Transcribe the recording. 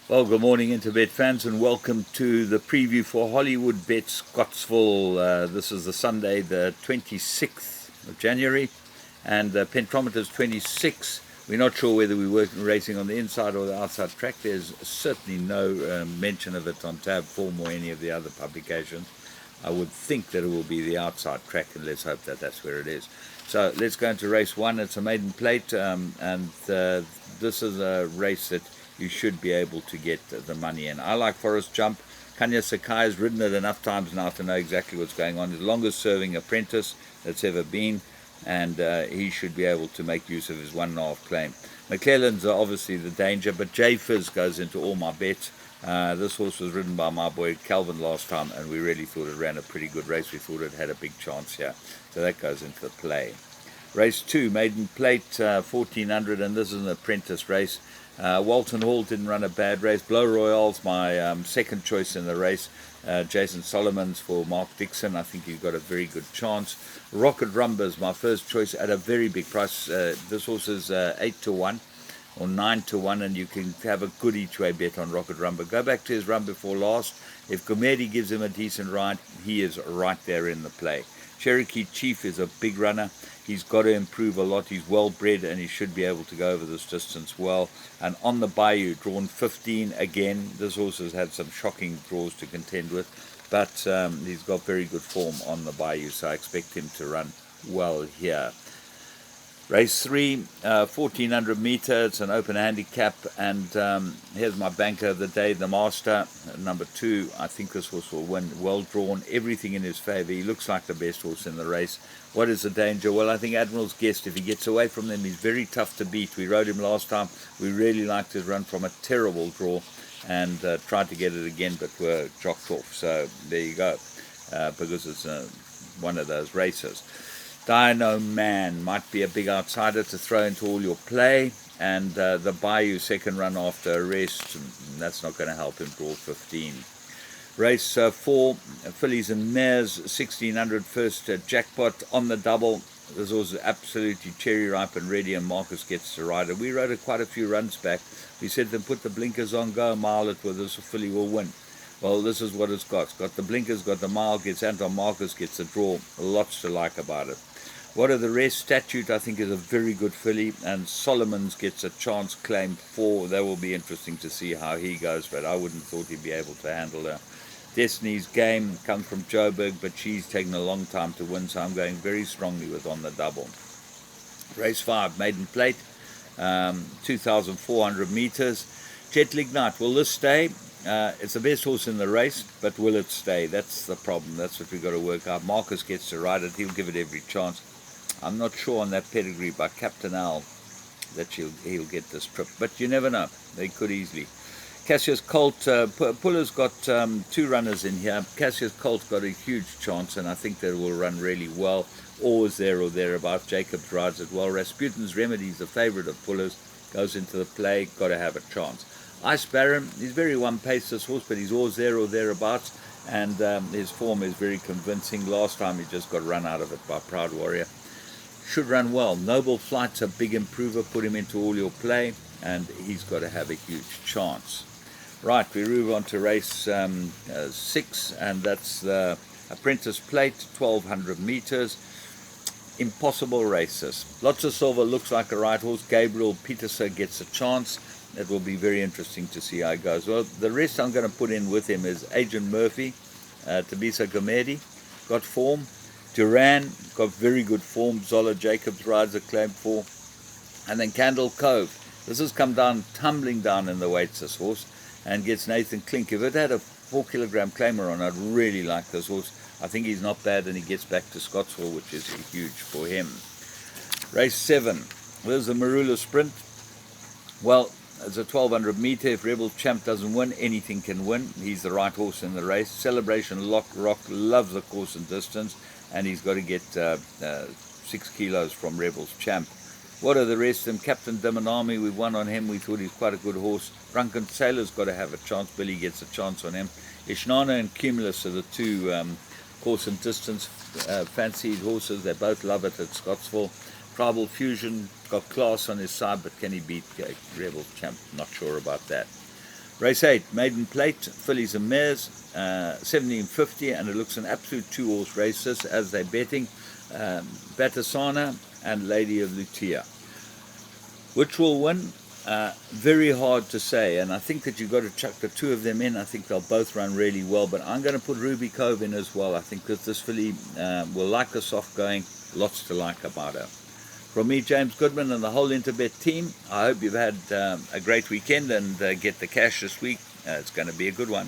Well, good morning, Interbet fans, and welcome to the preview for Hollywood Bet Scottsville. This is the Sunday, the 26th of January, and the pentometer is 26. We're not sure whether we were racing on the inside or the outside track. There's certainly no mention of it on Tab Form or any of the other publications. I would think that it will be the outside track, and let's hope that that's where it is. So let's go into race one. It's a maiden plate, and this is a race that you should be able to get the money in. I like Forest Jump. Kanya Sakai has ridden it enough times now to know exactly what's going on. He's the longest serving apprentice that's ever been, and he should be able to make use of his 1.5 claim. McClellan's are obviously the danger, but J Fizz goes into all my bets. This horse was ridden by my boy Calvin last time, and we really thought it ran a pretty good race. We thought it had a big chance here, so that goes into the play. Race 2, maiden plate, 1400, and this is an apprentice race. Walton Hall didn't run a bad race. Blow Royale's my second choice in the race. Jason Solomon's for Mark Dixon. I think he's got a very good chance. Rocket Rumba's my first choice at a very big price. This horse is 8-1 or 9-1, and you can have a good each way bet on Rocket Rumba. Go back to his run before last. If Gomedi gives him a decent ride, he is right there in the play. Cherokee Chief is a big runner. He's got to improve a lot. He's well bred, and he should be able to go over this distance well. And on the Bayou, drawn 15 again. This horse has had some shocking draws to contend with, but he's got very good form on the Bayou, so I expect him to run well here. Race 3, 1400 meter. It's an open handicap, and here's my banker of the day, the Master, number 2. I think this horse will win. Well drawn, everything in his favour. He looks like the best horse in the race. What is the danger? Well, I think Admiral's Guest, if he gets away from them, he's very tough to beat. We rode him last time. We really liked his run from a terrible draw, and tried to get it again, but were jocked off. So there you go, because it's one of those races. Dino Man might be a big outsider to throw into all your play, and the Bayou second run after a rest, that's not going to help him, draw 15. Race 4, Fillies and Mares, 1600 first jackpot on the double. This was absolutely cherry ripe and ready, and Marcus gets to ride it. We rode it quite a few runs back. We said to them, put the blinkers on, go a mile it with this, filly will win. Well, this is what it's got. It's got the blinkers, got the mile, gets Anton Marcus, gets the draw. Lots to like about it. What are the rest? Statute, I think, is a very good filly, and Solomon's gets a chance claim 4. That will be interesting to see how he goes, but I wouldn't thought he'd be able to handle her. Destiny's Game comes from Joburg, but she's taken a long time to win, so I'm going very strongly with on the double. Race 5, maiden plate, 2,400 meters. Jetlig Knight, will this stay? It's the best horse in the race, but will it stay? That's the problem. That's what we've got to work out. Marcus gets to ride it. He'll give it every chance. I'm not sure on that pedigree by Captain Al that he'll get this trip, but you never know. They could easily. Cassius Colt, Puller's got 2 runners in here. Cassius Colt's got a huge chance, and I think that it will run really well. Always there or thereabouts. Jacobs rides it well. Rasputin's Remedy's the favourite of Puller's. Goes into the play. Got to have a chance. Ice Baron, he's very one-pace, this horse, but he's always there or thereabouts, and his form is very convincing. Last time he just got run out of it by Proud Warrior. Should run well. Noble Flight's a big improver. Put him into all your play, and he's got to have a huge chance. Right, we move on to race 6, and that's the Apprentice Plate, 1200 meters. Impossible races. Lots of Silver looks like a right horse. Gabriel Peterson gets a chance. It will be very interesting to see how it goes. Well, the rest I'm going to put in with him is Agent Murphy, Tabisa Gomedi, got form. Duran, got very good form. Zola Jacobs rides a claim 4. And then Candle Cove. This has come down, tumbling down in the weights, this horse, and gets Nathan Klink. If it had a 4-kilogram claimer on, I'd really like this horse. I think he's not bad, and he gets back to Scottsville, which is huge for him. Race 7. There's the Marula Sprint. Well, it's a 1200 meter. If Rebel Champ doesn't win, anything can win. He's the right horse in the race. Celebration Rock loves the course and distance, and he's got to get 6 kilos from Rebel's Champ. What are the rest of them? Captain Dimanami, we won on him. We thought he's quite a good horse. Drunken Sailor's got to have a chance. Billy gets a chance on him. Ishnana and Cumulus are the 2 course and distance fancied horses. They both love it at Scottsville. Tribal Fusion got class on his side, but can he beat Rebel Champ? Not sure about that. Race 8, Maiden Plate, fillies and mares, 1750, and it looks an absolute 2-horse race as they're betting. Batasana and Lady of Lucia. Which will win? Very hard to say, and I think that you've got to chuck the two of them in. I think they'll both run really well, but I'm going to put Ruby Cove in as well. I think that this filly will like the soft going. Lots to like about her. From me, James Goodman, and the whole Interbet team, I hope you've had a great weekend and get the cash this week. It's going to be a good one.